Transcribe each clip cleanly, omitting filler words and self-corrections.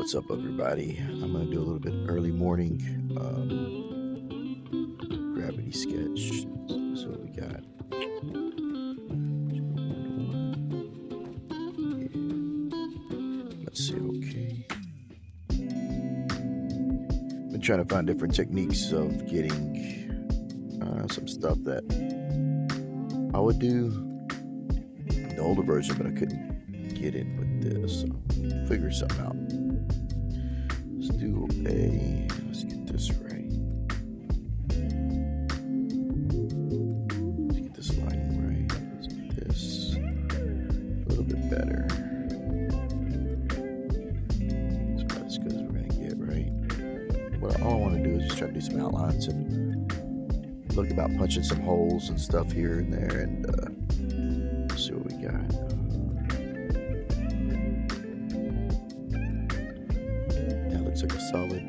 What's up, everybody? I'm going to do a little bit early morning gravity sketch. So what we got. Let's see, okay. Been trying to find different techniques of getting some stuff that I would do in the older version, but I couldn't get it with this. So figure something out. Let's get this right. Let's get this lighting right. Let's get this a little bit better. It's about as good as we're going to get, right? All I want to do is just try to do some outlines and look about punching some holes and stuff here and there, and see what we got. Looks like a solid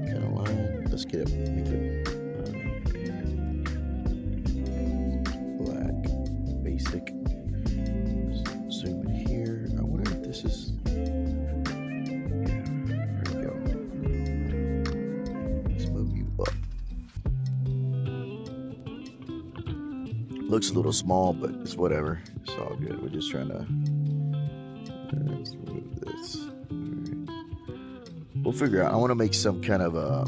kind of line. Let's get it, make it black, basic. Let's zoom in here. I wonder if this is, yeah, there we go. Let's move you up. Looks a little small, but it's whatever. It's all good. We're just trying to, let's move this. We'll figure out. I want to make some kind of I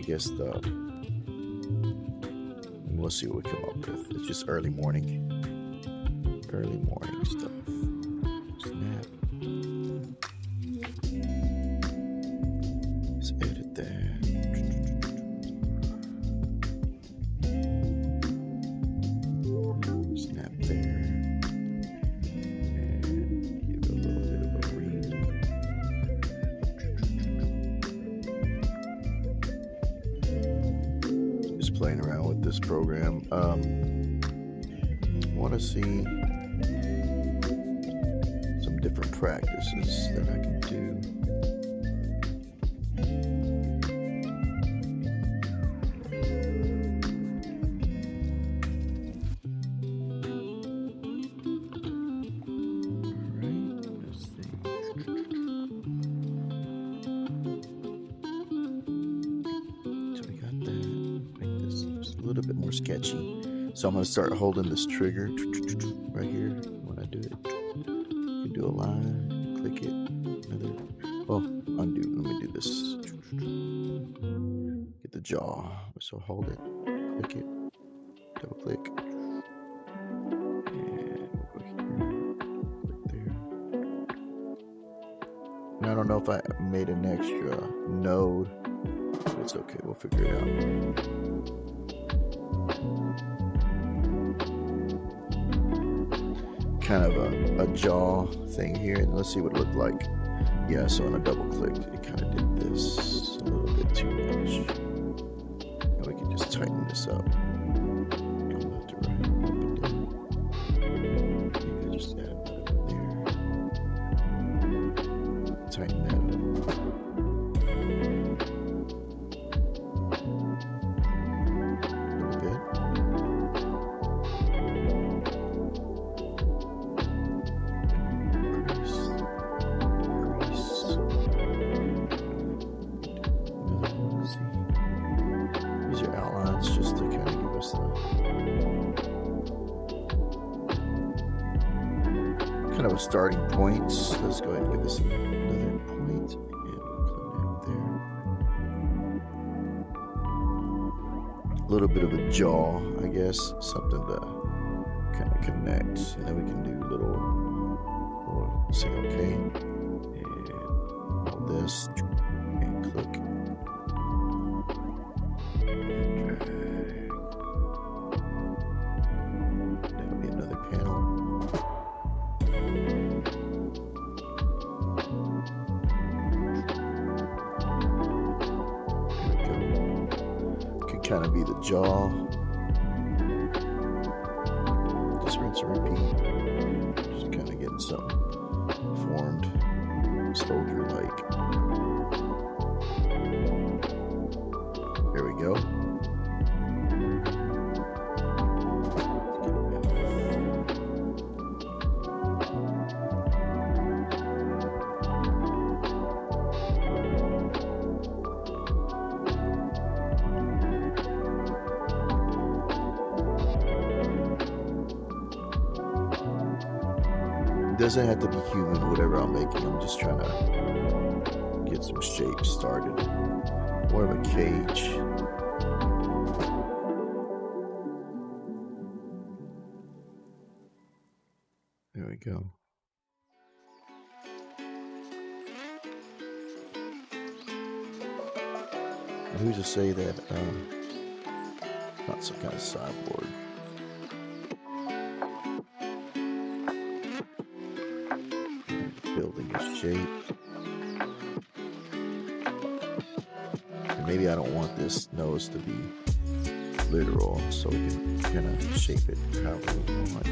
guess we'll see what we come up with. It's just early morning stuff. Snap. Let's edit that. Snap there. Playing around with this program. I want to see some different practices that I can do. Alright, let's see. So we got that. A little bit more sketchy, so I'm going to start holding this trigger right here. When I do it, you can do a line, click it, undo. Let me do this. Get the jaw, so hold it, click it, double click, and we'll go here, click there. And I don't know if I made an extra node, but it's okay, we'll figure it out. Kind of a jaw thing here, and let's see what it looked like. Yeah, so on a double click, it kind of did this a little bit too much. And we can just tighten this up. Go left to right, up and down. Maybe just add a bit of it there. Tighten that up. Just to kind of give us kind of a starting point. Let's go ahead and give this another point, and we'll come down there. A little bit of a jaw, I guess, something to kind of connect, and then we can do we'll say okay, and hold this and click. That'll be another panel. There we go. Could kind of be the jaw. Just rinse and repeat. Just kind of getting something formed, soldier-like. There we go. doesn't have to be human, whatever I'm making. I'm just trying to get some shapes started. More of a cage. There we go. And who's to say that not some kind of cyborg? Building a shape. And maybe I don't want this nose to be literal, so we can kind of shape it however we want.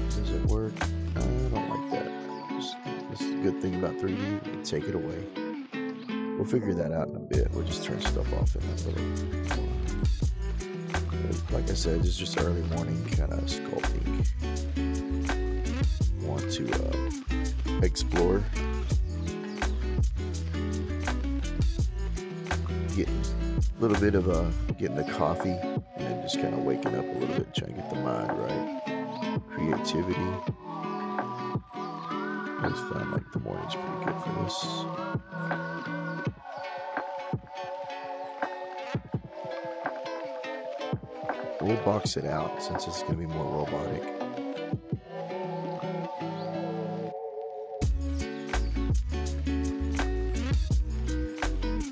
Does it work? I don't like that. This is a good thing about 3D. We can take it away. We'll figure that out in a bit. We'll just turn stuff off in that little. Like I said, it's just early morning kind of sculpting. Want to explore. Getting a little bit of getting the coffee and then just kind of waking up a little bit, trying to get the mind right. Creativity. I just found like the morning's pretty good for this. We'll box it out since it's going to be more robotic.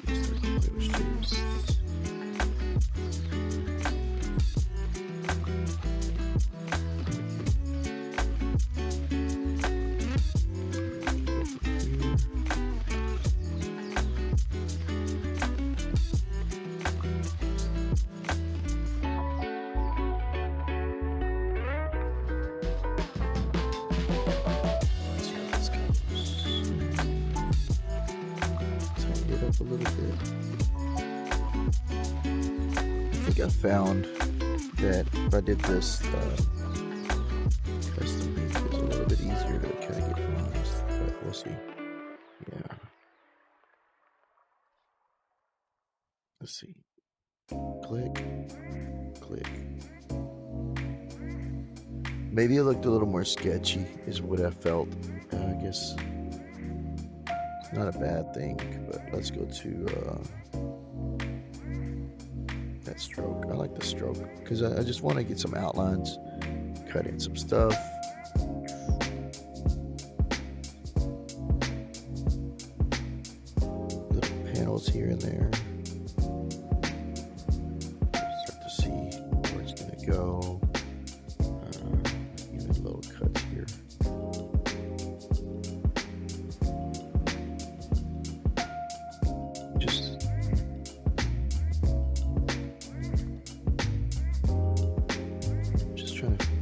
Start to play with shapes. A little bit. I think I found that if I did this custom ink, it's a little bit easier to kind of get lines, but we'll see. Yeah. Let's see. Click, click. Maybe it looked a little more sketchy, is what I felt. I guess. Not a bad thing, but let's go to that stroke. I like the stroke because I just want to get some outlines, cut in some stuff. Little panels here and there. Start to see where it's going to go. Even little cuts here.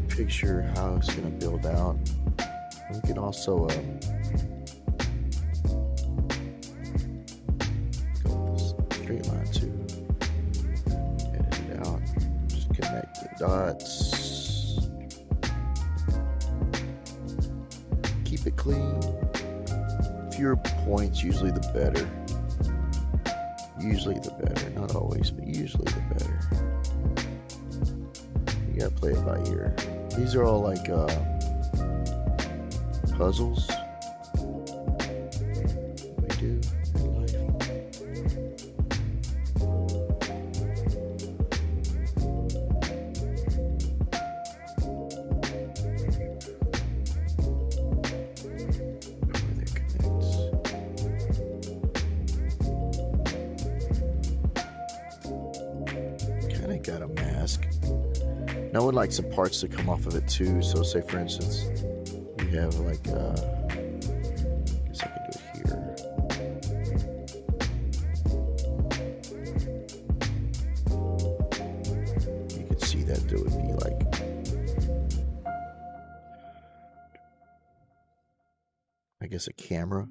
Picture how it's going to build out. We can also go with this straight line too. Edit it out. Just connect the dots. Keep it clean. Fewer points, usually the better. Usually the better. Not always, but usually the better. You gotta play it by ear. These are all like puzzles we do in life. Where that connects. Kind of got a mask. Now I would like some parts to come off of it too. So say for instance, we have like, I guess I can do it here. You can see that there would be like, I guess a camera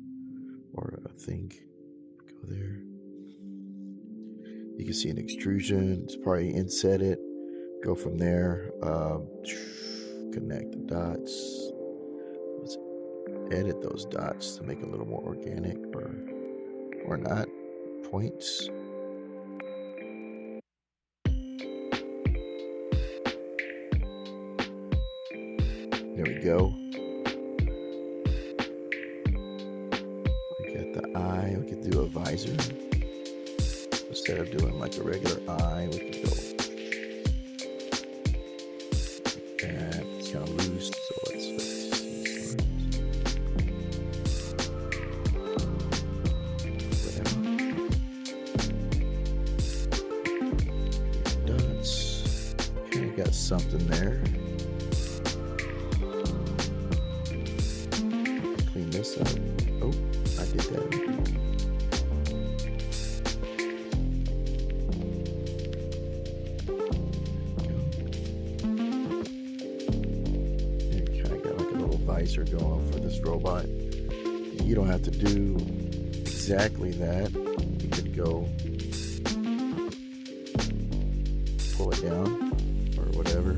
or a thing. Go there. You can see an extrusion. It's probably inset it. Go from there, kind connect the dots. Let's edit those dots to make it a little more organic, or not. Points. There we go. We got the eye. We can do a visor. Instead of doing like a regular eye, we can go like that. It's kind of loose, so let's see. Dots. Okay, got something there. Clean this up. Oh, I did that. Visor going for this robot. You don't have to do exactly that. You could go pull it down or whatever.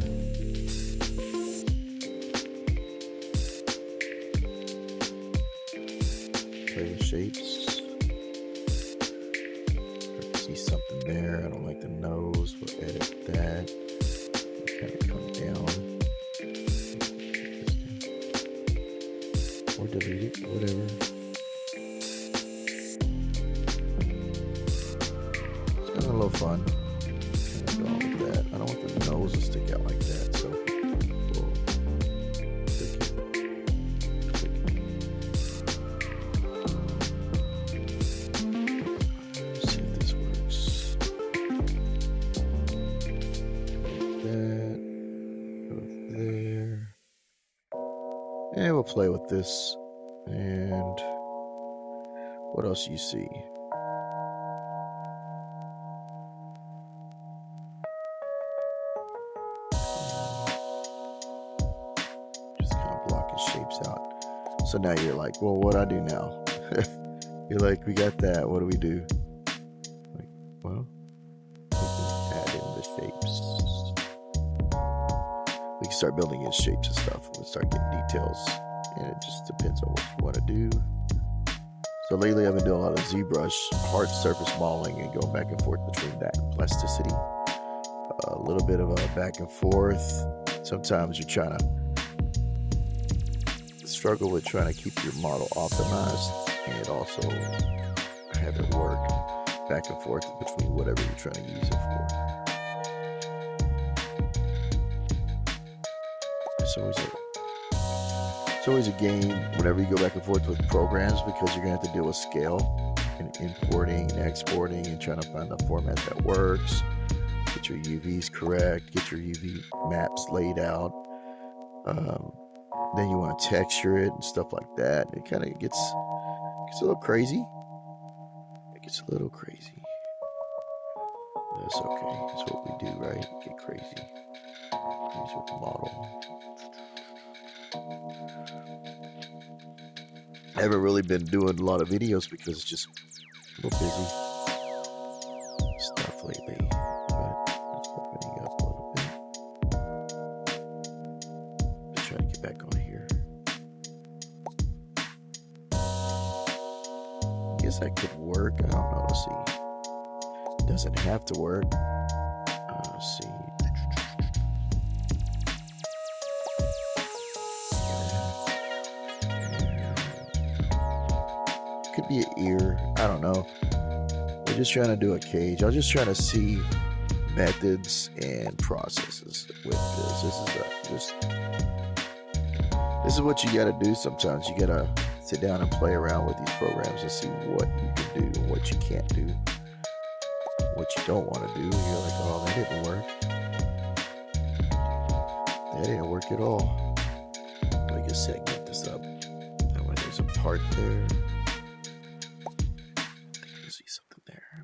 Play with shapes. See something there. I don't like the nose. We'll edit that. Kind of come down. Or delete it, whatever. It's kind of a little fun. Kind of go on with that. I don't want the nose to stick out like that, so we'll click it. Let's see if this works. Like that. Go there. And we'll play with this. And what else you see? Just kind of blocking shapes out. So now you're like, well, what do I do now? You're like, we got that. What do we do? Like, well, we can add in the shapes. We can start building in shapes and stuff. We'll start getting details. And it just depends on what you want to do. So lately I've been doing a lot of ZBrush, hard surface modeling, and going back and forth between that and plasticity. A little bit of a back and forth. Sometimes you're trying to struggle with trying to keep your model optimized and also have it work back and forth between whatever you're trying to use it for. It's always a game whenever you go back and forth with programs, because you're going to have to deal with scale and importing and exporting and trying to find the format that works, get your UVs correct, get your UV maps laid out. Then you want to texture it and stuff like that. It kind of gets a little crazy. It gets a little crazy. That's okay. That's what we do, right? Get crazy. Use with the model. I haven't really been doing a lot of videos because it's just a little busy stuff lately, but it's opening up a little bit. Let's try to get back on here. I guess that could work. I don't know. Let's see. It doesn't have to work. Let's see. Could be an ear. I don't know. We're just trying to do a cage. I was just trying to see methods and processes with this. This is what you got to do sometimes. You got to sit down and play around with these programs and see what you can do and what you can't do. What you don't want to do. You're like, oh, that didn't work. That didn't work at all. Let me just segment this up. That way there's a part there.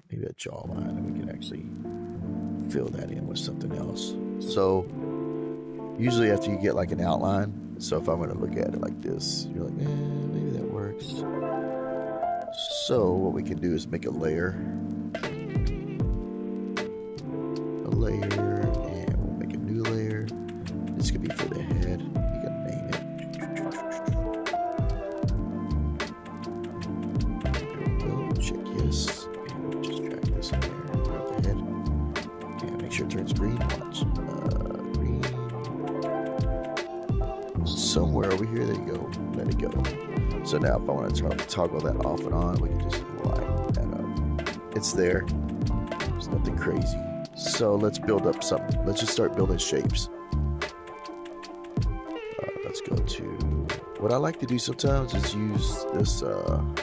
Maybe a jawline, and we can actually fill that in with something else. So usually after you get like an outline, so if I'm going to look at it like this, you're like, maybe that works. So what we can do is make a layer, and we'll make a new layer. This could be for the head. sure it turns green. Watch. Green. Somewhere over here. There you go. Let it go. So now if I want to toggle that off and on, we can just line that up. It's there. There's nothing crazy. So let's build up something. Let's just start building shapes. Let's go to... What I like to do sometimes is use this... Where'd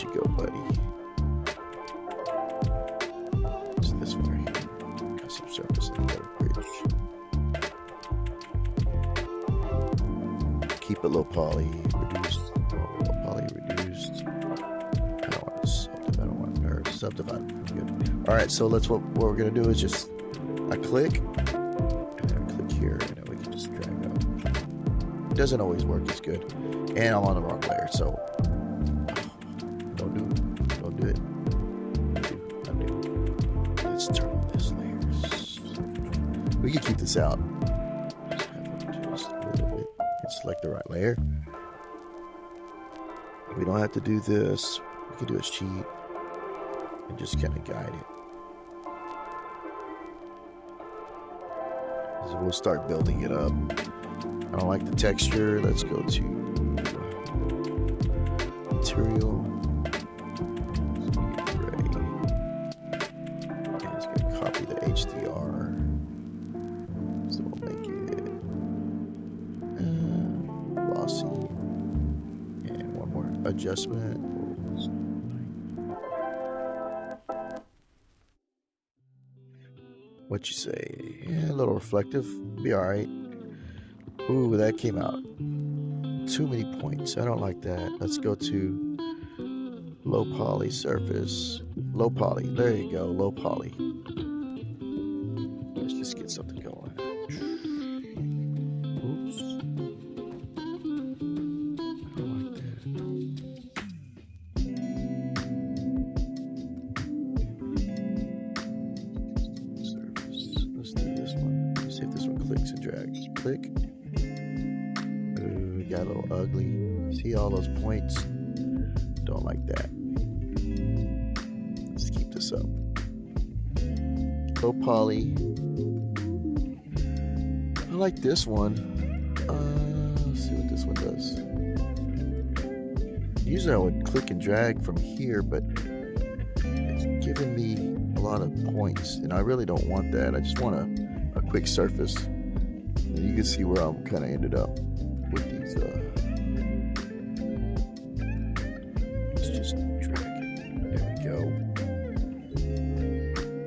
you go, buddy? It's this one right here. Custom surface and bridge. Keep it low poly, reduced. Low poly, reduced. I don't want to subdivide. I don't want to subdivide. Good. All right, so let's what we're gonna do is just I click and then I click here, and then we can just drag up. It doesn't always work as good, and I'm on the wrong layer, so don't do it. Undo. Let's turn on this layer. We can keep this out. Just a little bit. And select the right layer. We don't have to do this. We can do a cheat and just kind of guide it. So we'll start building it up. I don't like the texture. Let's go to material. Gray. And it's going to copy the HDR. So we'll make it glossy. And one more adjustment. What you say? Yeah, a little reflective. Be all right. Ooh, that came out. Too many points. I don't like that. Let's go to low poly surface. Low poly. There you go. Low poly. Let's just get something going. Oops. I don't like that. Surface. Let's do this one. Let's see if this one clicks and drags. Click. Ooh, got a little ugly. See all those points? Don't like that. Let's keep this up. Low poly. I like this one. Let's see what this one does. Usually I would click and drag from here, but it's giving me a lot of points, and I really don't want that. I just want a quick surface. And you can see where I'm kind of ended up with these. Let's just drag it. There we go.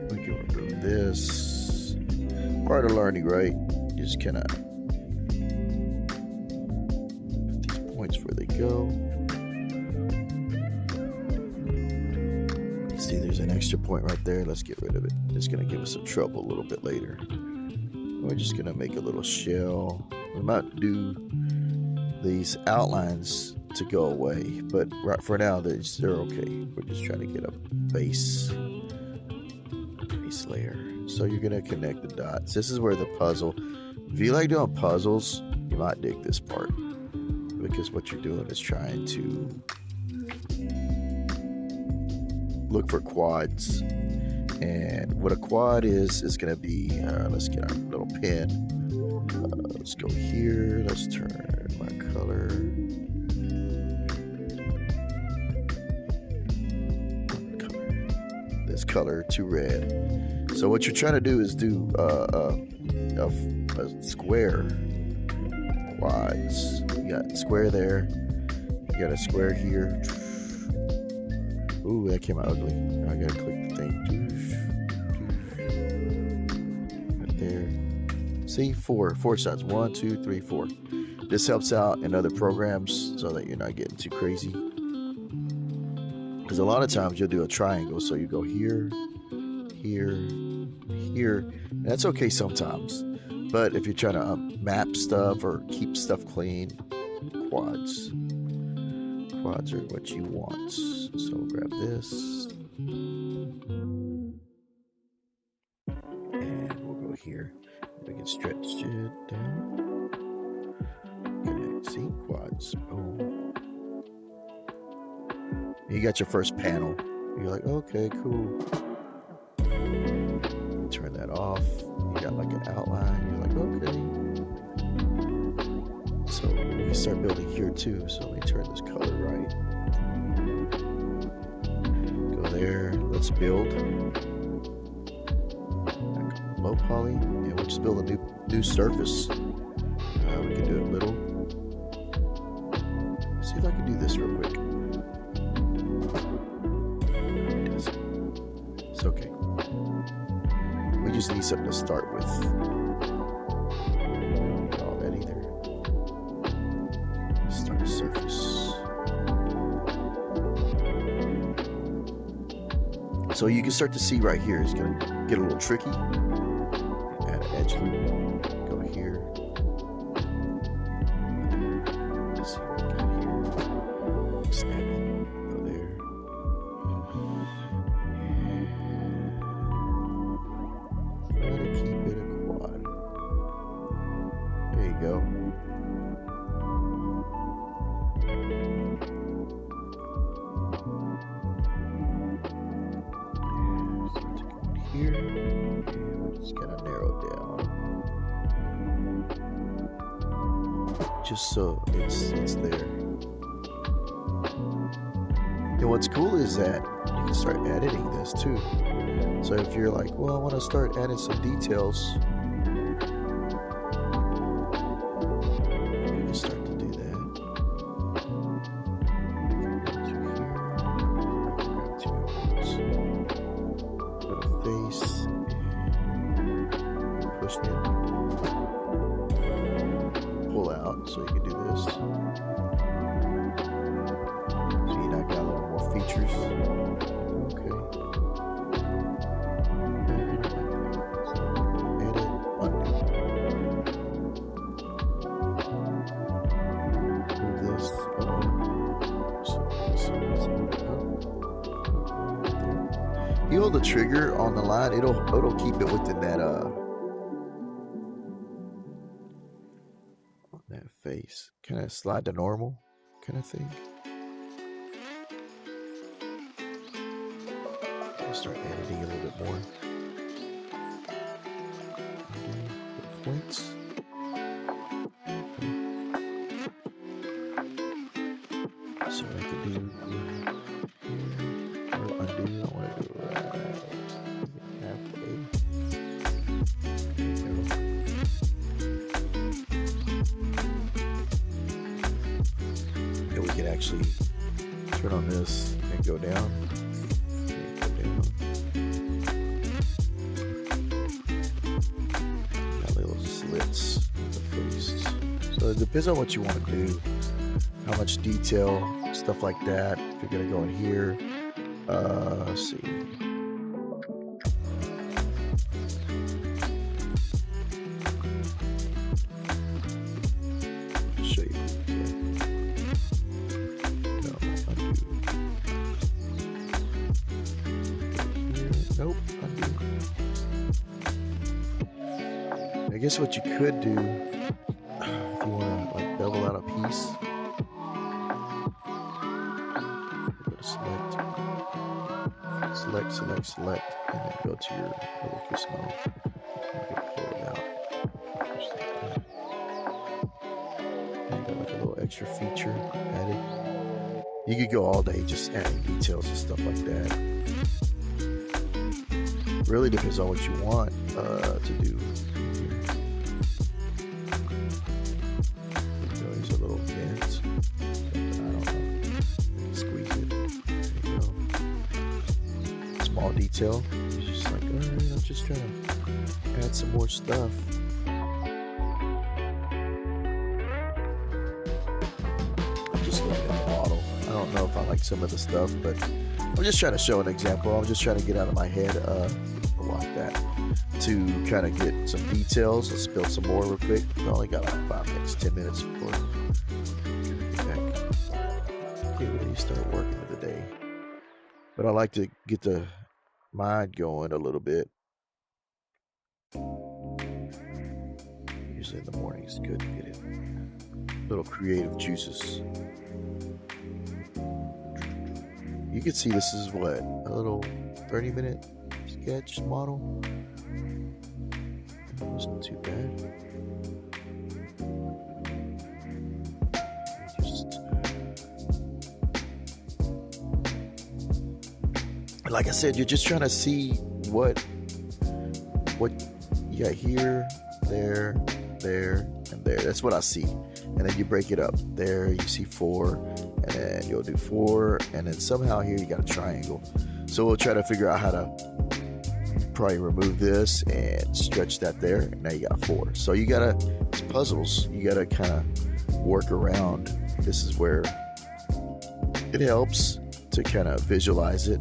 We can remove this. Part of learning, right? You just kind of put these points where they go. See, there's an extra point right there. Let's get rid of it. It's going to give us some trouble a little bit later. We're just going to make a little shell. We might do these outlines to go away, but right for now, they're okay. We're just trying to get a base layer. So you're going to connect the dots. This is where the puzzle, if you like doing puzzles, you might dig this part, because what you're doing is trying to look for quads. And what a quad is going to be, let's get our little pen. Let's go here. Let's turn my color. This color to red. So what you're trying to do is do a square quads. You got square there. You got a square here. Ooh, that came out ugly. I gotta click the thing. Right there. See, four sides. 1, 2, 3, 4. This helps out in other programs so that you're not getting too crazy. Because a lot of times you'll do a triangle, so you go here, here, here. And that's okay sometimes. But if you're trying to map stuff or keep stuff clean, quads are what you want. So we'll grab this. And we'll go here. We can stretch it down. Connect. See? Quads. Boom. You got your first panel. You're like, okay, cool. turn that off. You got like an outline. You're like, okay. So we can start building here too. So let me turn this color right. Go there. Let's build. Low poly, and we'll just build a new surface. We can do it little. See if I can do this real quick. It's okay. We just need something to start with. Don't need all that either. Start a surface. So you can start to see right here. It's gonna get a little tricky. Add an edge loop. Go here. Let's see what we got here. Snap it. Go there. Try to keep it a quad. There you go. Here, and we're just gonna narrow it down, just so it's there. And what's cool is that you can start editing this too. So if you're like, well, I want to start adding some details, you can start to do that. Face, push it, pull out, so you can do this. So you now got a little more features. Okay. Edit, undo. Move this. You hold the trigger on the line, it'll keep it within that face. Kind of slide to normal kind of thing. I'll start editing a little bit more. Points. So I can do or undo. I want to do halfway. There you go. And we can actually turn on this and go down. Got little slits in the face. So it depends on what you want to do, how much detail, stuff like that. If you're gonna go in here, let's see. I'll show you. No, undo. Here. Nope, undo. I guess what you could do, if you want to like bevel out a piece, select, and then go to your little gizmo. You can pull it out. Just like that. And you got like a little extra feature added. You could go all day just adding details and stuff like that. Really depends on what you want to do. There's a little vent. I don't know. Squeeze it. There you go. Small detail. It's just like, alright, I'm just trying to add some more stuff. I'm just looking at the model. I don't know if I like some of the stuff, but I'm just trying to show an example. I'm just trying to get out of my head like that to kind of get some details. Let's build some more real quick. We only got like 5 minutes, 10 minutes before we get back. Get ready to start working of the day. But I like to get the mind going a little bit. Usually in the morning it's good to get it. Little creative juices. You can see this is what, a little 30-minute sketch model. It's not too bad. Like I said, you're just trying to see what you got here, there, and there. That's what I see. And then you break it up. There you see 4, and then you'll do 4, and then somehow here you got a triangle. So we'll try to figure out how to probably remove this and stretch that there. And now you got 4. So you gotta, it's puzzles. You gotta kind of work around. This is where it helps to kind of visualize it.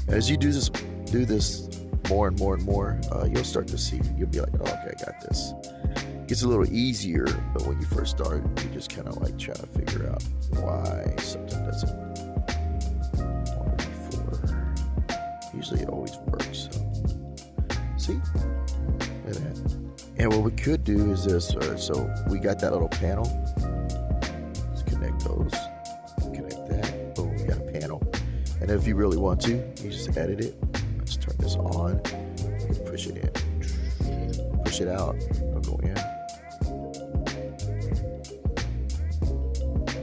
As you do this more and more and more, you'll start to see. You'll be like, oh, okay, I got this. It gets a little easier, but when you first start, you just kind of like try to figure out why something doesn't work before. Usually it always works. So, see? Look at that. And what we could do is this. So we got that little panel. Let's connect those. Connect that. Boom, we got a panel. And if you really want to, you just edit it. Let's turn this on. Push it in. Push it out. It'll go in.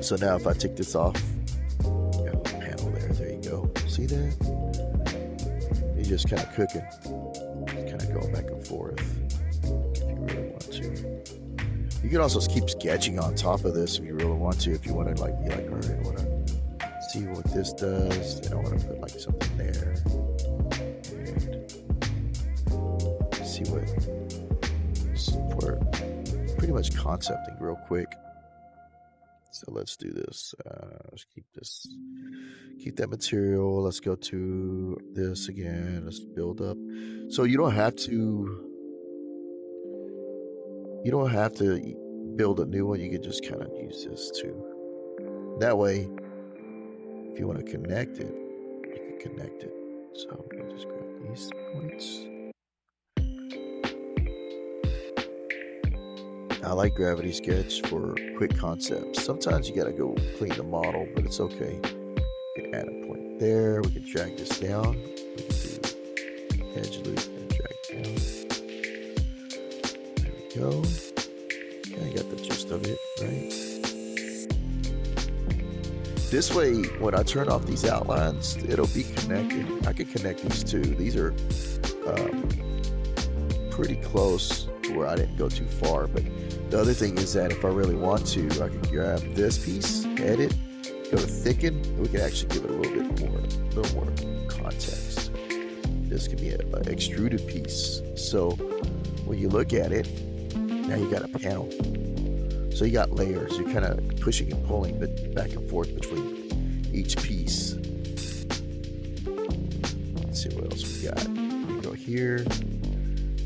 So now if I take this off, you got a little panel there. There you go. See that? You're just kind of cooking. Just kind of going back and forth if you really want to. You can also keep sketching on top of this if you really want to. If you want to like be like, all right, I want to see what this does. Then I want to put like something there and see what for pretty much concepting real quick. So let's do this. Let's keep that material. Let's go to this again. Let's build up. So you don't have to build a new one. You can just kind of use this too. That way, if you want to connect it, you can connect it. So let me just grab these points. I like Gravity Sketch for quick concepts. Sometimes you gotta go clean the model, but it's okay. We can add a point there. We can drag this down. We can do edge loop and drag down. There we go. Yeah, I got the gist of it, right? This way, when I turn off these outlines, it'll be connected. I can connect these two. These are pretty close to where I didn't go too far. But the other thing is that if I really want to, I can grab this piece, edit, go to thicken, and we can actually give it a little more context. This could be an extruded piece. So when you look at it, now you got a panel. So you got layers. You're kind of pushing and pulling, but back and forth between each piece. Let's see what else we got. We go here.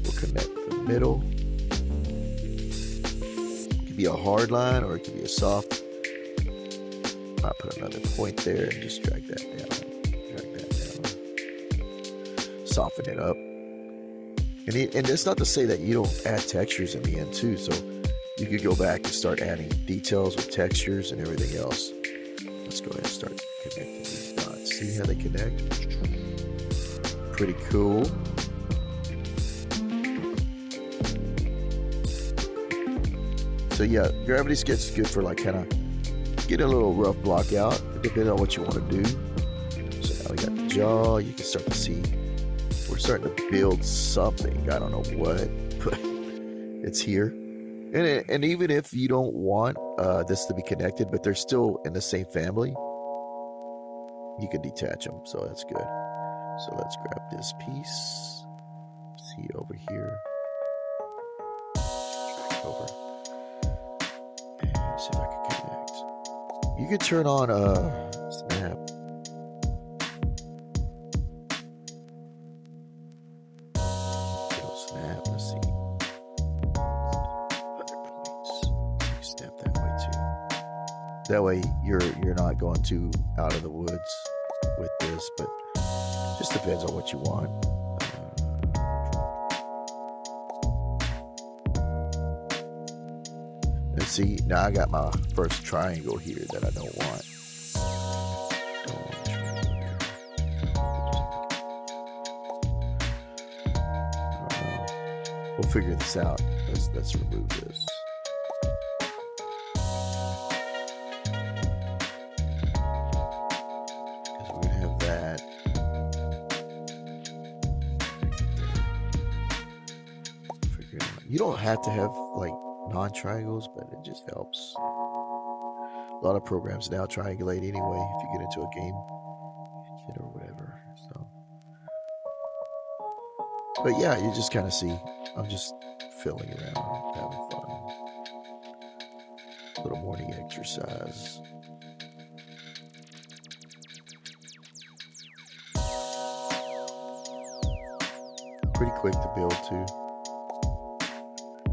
We'll connect the middle. It could be a hard line or it could be a soft. I'll put another point there and just drag that down. Drag that down. Soften it up. And it's not to say that you don't add textures in the end too. So you could go back and start adding details with textures and everything else. Let's go ahead and start connecting these dots. See how they connect? Pretty cool. So yeah, Gravity Sketch is good for like kind of get a little rough block out, depending on what you want to do. So now we got the jaw. You can start to see we're starting to build something. I don't know what, but it's here. And even if you don't want this to be connected, but they're still in the same family, you can detach them. So that's good. So let's grab this piece. See over here. Over. And see if I can connect. You can turn on snap. Snap. Let's see. 100 points. You can snap that way too. That way you're not going too out of the woods with this, but just depends on what you want. And see, now I got my first triangle here that I don't want. We'll figure this out. Let's remove this. Because we're gonna have that. Figure it out. You don't have to have like non-triangles, but it just helps. A lot of programs now triangulate anyway if you get into a game or whatever. So, but yeah, you just kind of see. I'm just filling around, having fun. A little morning exercise. Pretty quick to build too.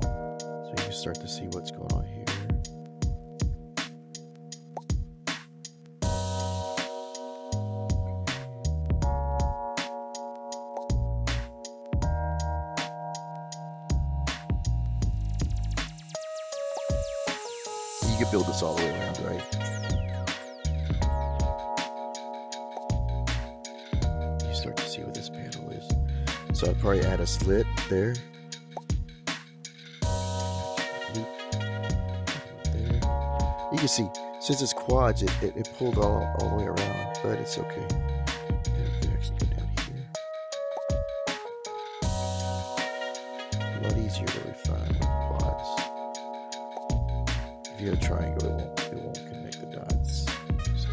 So you can start to see what's going on here. You can build this all the way around, right? You start to see what this panel is. So I'd probably add a slit there. There. You can see, since it's quads, it pulled all the way around, but it's okay. It can actually go down here. A lot easier to refine with quads. If you have a triangle, it won't connect the dots. So,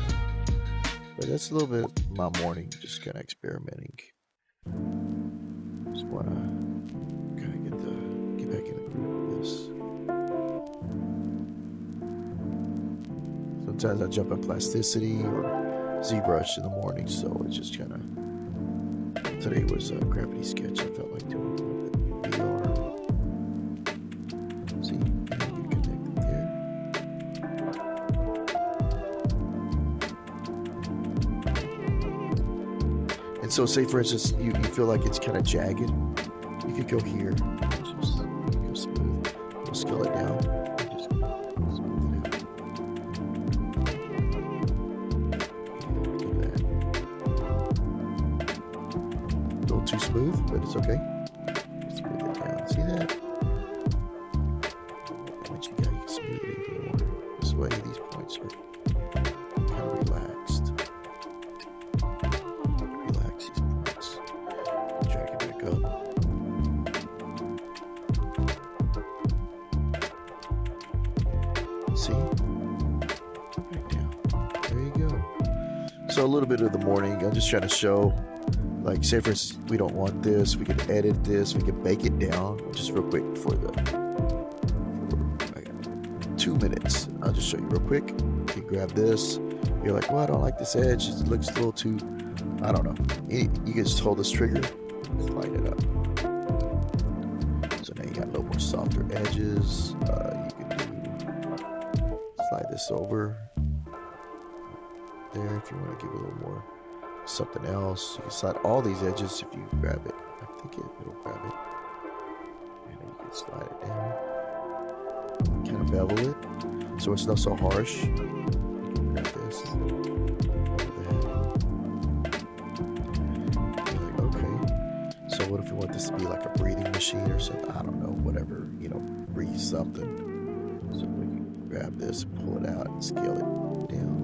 but that's a little bit my morning, just kind of experimenting. Just want to kind of get back in the groove of this. Sometimes I jump on plasticity or ZBrush in the morning, so it's just kind of. Today was a gravity sketch. I felt like doing a little bit VR. See, get connected there. And so, say for instance, you feel like it's kind of jagged. You could go here, just go smooth. We'll scale it down. Just smooth it out. Look at that. A little too smooth, but it's okay. Smooth it down. See that? Once you got, you can smooth it even more. This way, these points are kind of relaxed. See? Right down. There you go. So a little bit of the morning, I'm just trying to show, like, say for instance, we don't want this, we can edit this, we can bake it down. Just real quick for 2 minutes. I'll just show you real quick. You can grab this. You're like, well, I don't like this edge. It looks a little too, I don't know. You can just hold this trigger, slide it up. So now you got a little more softer edges. You can slide this over there if you want to give it a little more something else. You can slide all these edges if you grab it. I think it'll grab it. And then you can slide it down. Kind of bevel it so it's not so harsh. You can grab this. You're like, okay. So what if we want this to be like a breathing machine or something? I don't know, whatever, breathe something. So we can grab this, pull it out, and scale it down.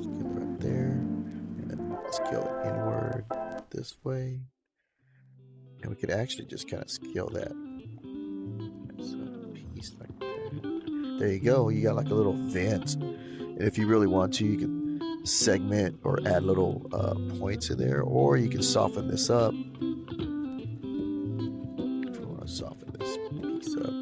Scale it right there. And then scale it inward this way. And we could actually just kind of scale that. That's a piece like that. There you go. You got like a little vent. And if you really want to, you can segment or add little points in there. Or you can soften this up. If you want to soften this piece up.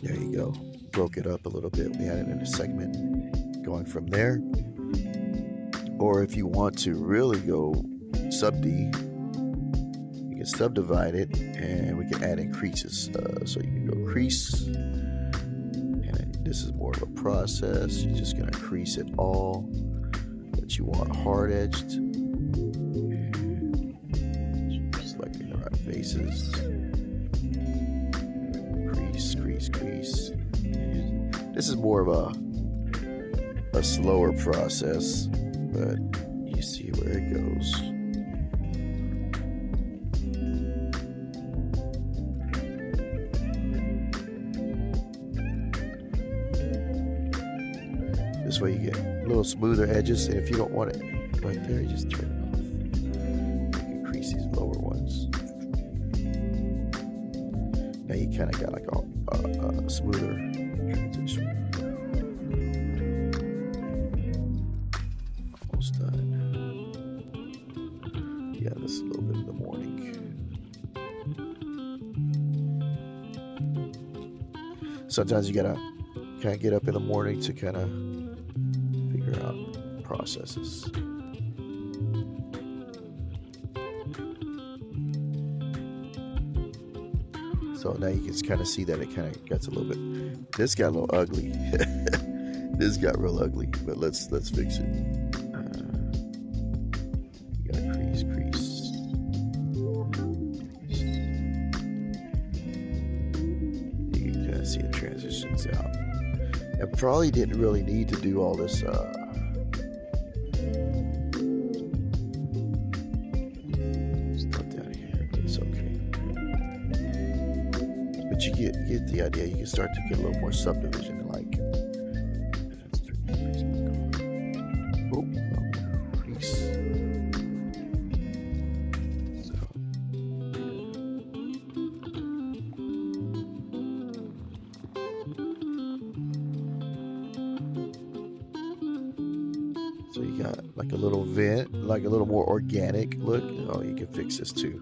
There you go. Broke it up a little bit. We added in a segment going from there. Or if you want to really go sub-D, you can subdivide it and we can add in creases. So you can go crease. And this is more of a process. You're just going to crease it all. But you want hard edged. Selecting the right faces. Crease. This is more of a slower process, but you me see where it goes. This way you get a little smoother edges, and if you don't want it right there, you just turn it off. You can crease these lower ones. Now you kind of got like a smoother transition. Almost done. Yeah, this is a little bit in the morning. Sometimes you gotta kind of get up in the morning to kind of figure out processes. So now you can kind of see that it kind of gets a little bit. This got a little ugly. This got real ugly, but let's fix it. You gotta crease. You can kind of see it transitions out. I probably didn't really need to do all this stuff down here, but it's okay. But you get the idea. You can start to get a little more subdivision, like. Oh, crease. So you got like a little vent, like a little more organic look. Oh, you can fix this too.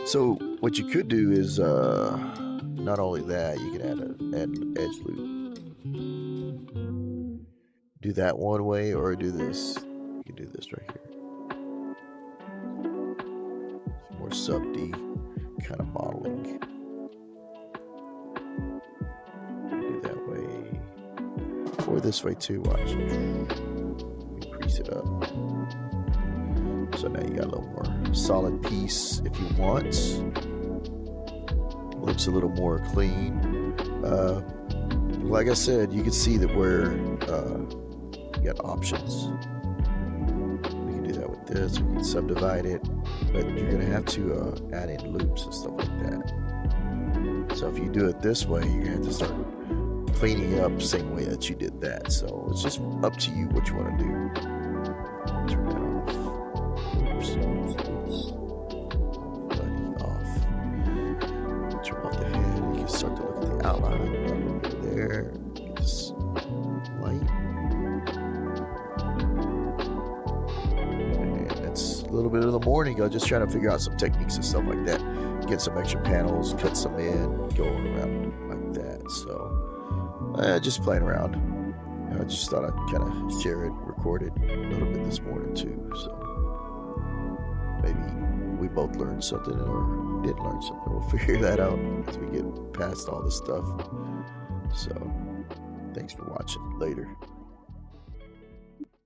So what you could do is not only that, you can add an edge loop. Do that one way or do this. You can do this right here. More sub-D kind of modeling. Do that way. Or this way too, watch. Increase it up. So now you got a little more solid piece if you want. Looks a little more clean. Like I said, you can see that where you got options. We can do that with this. We can subdivide it, but you're gonna have to add in loops and stuff like that. So if you do it this way, you're gonna have to start cleaning it up the same way that you did that. So it's just up to you what you want to do. Turn that off. Oops. Buddy off. Turn off the head. You can start to look at the outline over there. This light. And that's a little bit of the morning. I'm just trying to figure out some techniques and stuff like that. Get some extra panels, cut some in, going around like that. So just playing around. I just thought I'd kind of share it, record it a little bit this morning too. So maybe we both learned something or didn't learn something. We'll figure that out as we get past all this stuff. So thanks for watching. Later.